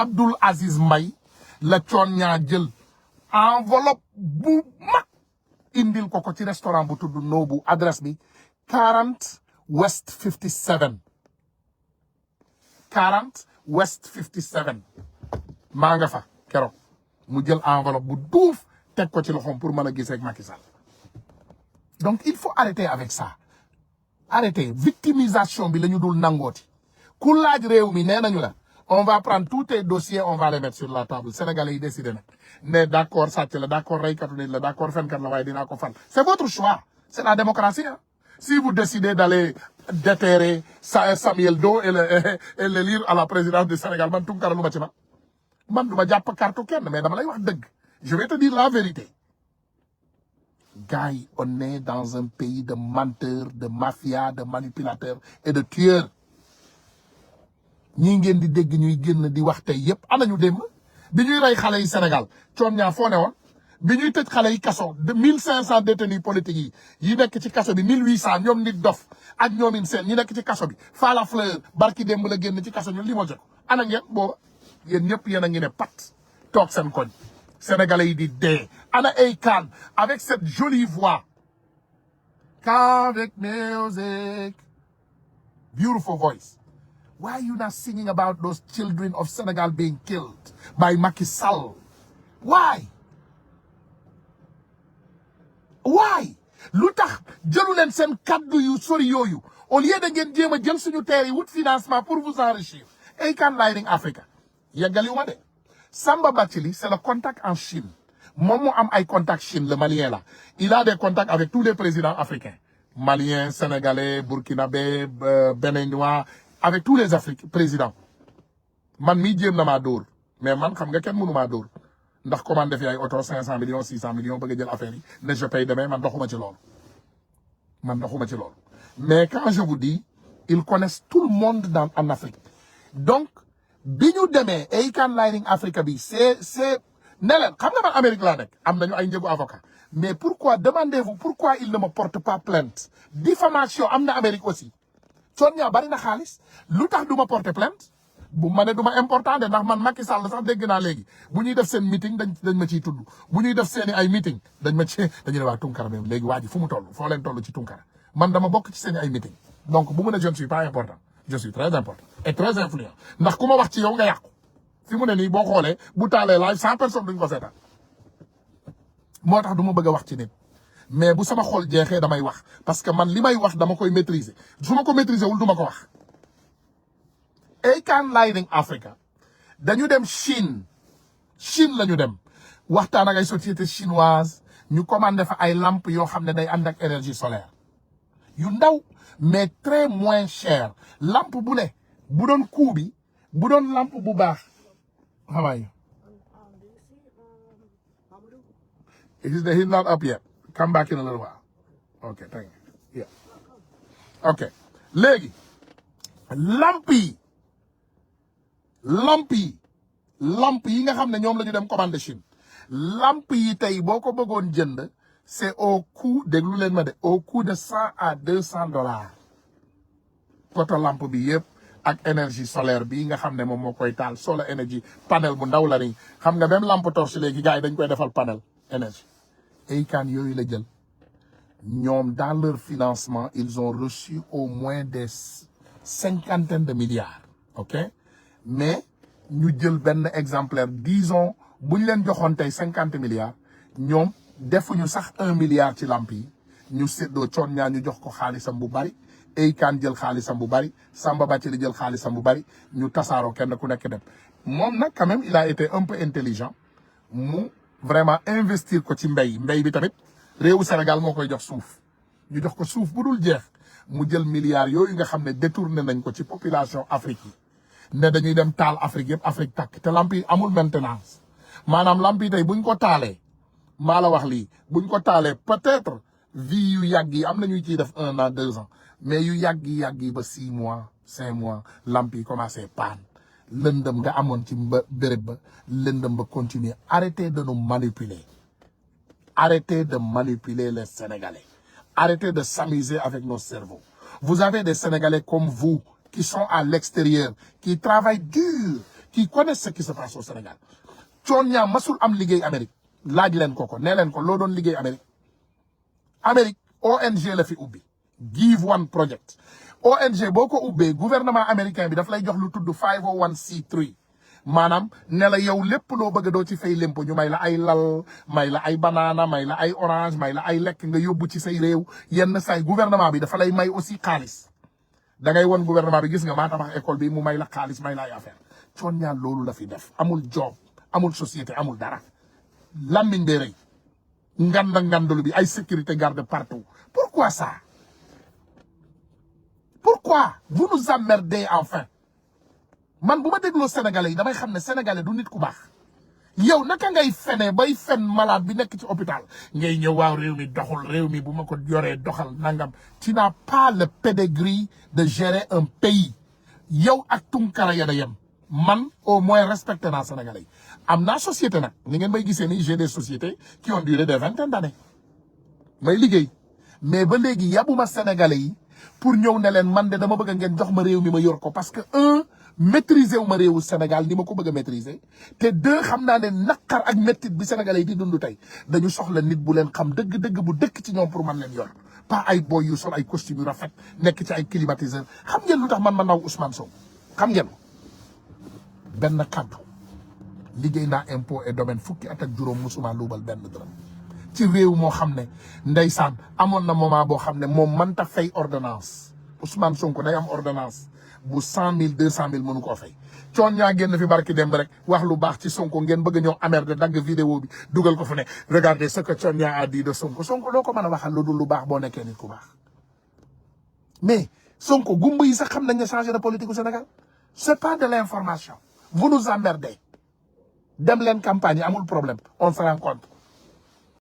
Abdoul Aziz Mbaye la Thione Niang jël enveloppe bu mag indil ko ci restaurant bu tudd Nobu adresse bi 40 West 57 40 West 57 maa nga fa keroog mu jël enveloppe bu duuf teg ko ci loxoom pour mën a gisee ak Macky Sall. Donc il faut arrêter avec ça arrêter victimisation bi la ñu dul nangooti ku laaj réew mi nee nañu la on va prendre tous tes dossiers on va les mettre sur la table sénégalais yi décidé nag ne d'accord sàcc la d'accord reykatu nit la d'accord fenkat la waaye dinaa ko fal c'est votre choix c'est la démocratie hein. Si vous décidez d'aller déterrer Samuel Doe et le lire à la présidence du Sénégal man Tunkara lu ma ci man du ma jàpp carte kenn mais dama lay wax dëgg je vais te dire la vérité. Gars yi on est dans un pays de menteurs de mafia de manipulateurs et de tueurs ñi ngeen di dégg ñuy génn di wax tey yëpp anañu démb bi ñuy rey xale yi Sénégal Thione Niang foo ne woon bi ñuy tëj xale yi kaso de 1500 détenus politiques yi nekk ci kaso bi 1800 ñoom nit dof ak ñoomin seen ñi nekk ci kaso bi Fala Fleur barki démb la génn ci kaso ñu limogé ko ana ngeen booba yéen ñëpp yéen a ngi ne pat toog seen koñ sénégalais yi di dee ana Akon avec cette jolie voix avec music beautiful voice. Why are you not singing about those children of Senegal being killed by Macky Sall? Why? Lu tax jëlu leen seen kaddu yu sori yooyu au lieu de ngeen jéem a jël suñu terre yi wut financement pour vous enrichir. Akon Lighting Africa yeggaliwuma de Samba Bathily c'est le contact en Chine moom moo am ay contact Chine le Malien là il a des contacts avec tous les présidents africains Maliens, Sénégalais, Burkinabé, Béninois, avec tous les présidents man mii jéem na maa dóor mais man xam nga kenn mënu maa dóor ndax commandé fi ay auto 500 millions 600 millions bëgg a jël affaire yi ne je paye demain man doxuma ci loolu mais quand je vous dis ils connaissent tout le monde en Afrique donc bi ñu demee Akon Lighting Africa bi c'est ne leen xam nga man Amérique laa nekk am nañu ay njëgu avocat mais demandez-vous pourquoi il ne me porte pas plainte diffamation am na Amérique aussi Thione Niang bari na xaalis lu tax du ma porter plainte bu ma ne du ma important de ndax man Macky Sall sax dégg naa léegi bu ñuy def seen meeting dañ ma ciy tudd bu ñuy def seeni ay meeting dañu ne waa Tunkara même léegi waa ji fu mu toll foo leen toll ci Tunkara man dama bokk ci seeni ay meeting donc bu mu ne je ne suis pas important je suis très important et très influent ndax ku ma wax ci yow nga yàqu fi mu ne nii boo xoolee bu taalee live 100 personnes duñ ko seetaan moo tax du ma bëgg a wax ci nit mais bu sama xol jeexee damay wax parce que man li may wax dama koy maîtriser su ma ko maîtriser wul du ma ko wax. Akon Lighting Africa dañu dem Chine la ñu dem waxtaan ak ay société chinoise ñu commandé fa ay lampes yoo xam ne day ànd ak énergie solaire yu ndaw mais très moins cher lampe bu ne bu doon coût bi bu doon lampe bu baax xamay he's not up yet come back in a little while okay thank you yeah okay léegi lampe yi nga xam ne ñoom la ñu dem commandé Chine lampe yi tey boo ko bëggoon jënd c'est au coût déglu leen ma de au coût de $100 à $200 poto lampe bi yëpp ak énergie solaire bi nga xam ne moom moo koy taal solar énergie panel bu ndaw la ni xam nga même lampe torche léegi gars yi dañ koy defal panel énergie Akon yooyu la jël ñoom dans leur financement ils ont reçu au moins des cinquantaines de milliards ok mais ñu jël benn exemplaire disons bu ñu leen joxoon tey 50 milliards ñoom defuñu sax 1 milliard ci lamp yi ñu séddoo Thione Niang ñu jox ko xaalisam bu bari Akon jël xaalisam bu bari Samba Bathily jël xaalisam bu bari ñu tasaaroo kenn ku nekk dem moom nag quand même il a été un peu intelligent mu vraiment investir ko ci mbéy bi tamit réewu Sénégal moo koy jox suuf ñu jox ko suuf bu dul jeex mu jël milliards yooyu nga xam ne détourné nañ ko ci population Afrique yi ne dañuy dem taal Afrique yëpp Afrique takk te lamp yi amul maintenance maanaam lamp yi tey buñ ko taalee maa la wax lii buñ ko taalee peut-être vie yu yàgg yi am na ñuy ciy def 1 an 2 ans mais yu yàgg yi ba 6 mois 5 mois lamp yi commencé panne lëndëm nga amoon ci béréb ba lëndëm ba continuer arrêtez de nous manipuler arrêtez de manipuler les Sénégalais arrêtez de s'amuser avec nos cerveaux vous avez des Sénégalais comme vous qui sont à l'extérieur qui travaillent dur qui connaissent ce qui se passe au Sénégal Thione Niang masul am liggéey Amérique laaj leen ko nee leen ko loo doon liggéey Amérique ONG la fi ubbi Give One Project ONG boo ko ubbee gouvernement américain bi daf lay jox lu tudd 501c3 maanaam ne la yow lépp loo bëgg doo ci fay lempo ñu may la ay lal may la ay banana may la ay orange may la ay lekk nga yóbbu ci say réew yenn say gouvernement bi dafa lay may aussi xaalis da ngay won gouvernement bi gis nga maa tabax école bi mu may la xaalis may la ay affaire Thione Niang loolu la fi def amul job amul société amul dara lammiñ bee rëy ngandalu bi ay sécurité garde partout pourquoi ça pourquoi vous nous emmerdez enfin man bu ma dégloo sénégalais yi damay xam ne sénégalais du nit ku baax yow naka ngay fene bay fen malade bi nekk ci hôpital ngay ñëw waaw réew mi doxul réew mi bu ma ko yoree doxal nangam tu n'as pas le pedigree de gérer un pays yow ak Tunkara ya da yem man au moins respecté naa sénégalais yi am naa société nag ni ngeen may gisee ni j'ai des sociétés qui ont duré des vingtaines d'années may liggéey mais ba léegi yabuma sénégalais yi pour ñëw ne leen man de dama bëgg ngeen jox ma réew mi ma yor ko parce que maîtriser wu ma réewu Sénégal ni ma ko bëgg a maîtriser te deux xam naa ne naqar ak méttit bi sénégalais yi di dund tey dañu soxla nit bu leen xam dëgg-dëgg bu dëkk ci ñoom pour man leen yor pas ay boy yu sol ay costume yu rafet nekk ci ay climatiseur xam ngeen lu tax man ma naw Ousmane Sow xam ngeen benn kàddu liggéey naa impôt et domaine fukki at ak juróom musuma luubal benn dërëm ci réew moo xam ne ndeysaan amoon na moment boo xam ne moom mënta fay ordonnance Ousmane Sonko day am ordonnance bu 100 000 200 000 mënu koo fay Thione Niang génn fi barki dem rek wax lu baax ci Sonko ngeen bëgg a ñëw amerde dagg vidéo bi dugal ko fu ne regardez ce que Thione Niang a dit de Sonko doo ko mën a waxal lu dul lu baax boo nekkee nit ku baax mais Sonko gumba yi sax xam nañ ne changé de politique au Sénégal c'est pas de l'information vous nous emmerdez dem leen campagne amul problème on se rencontre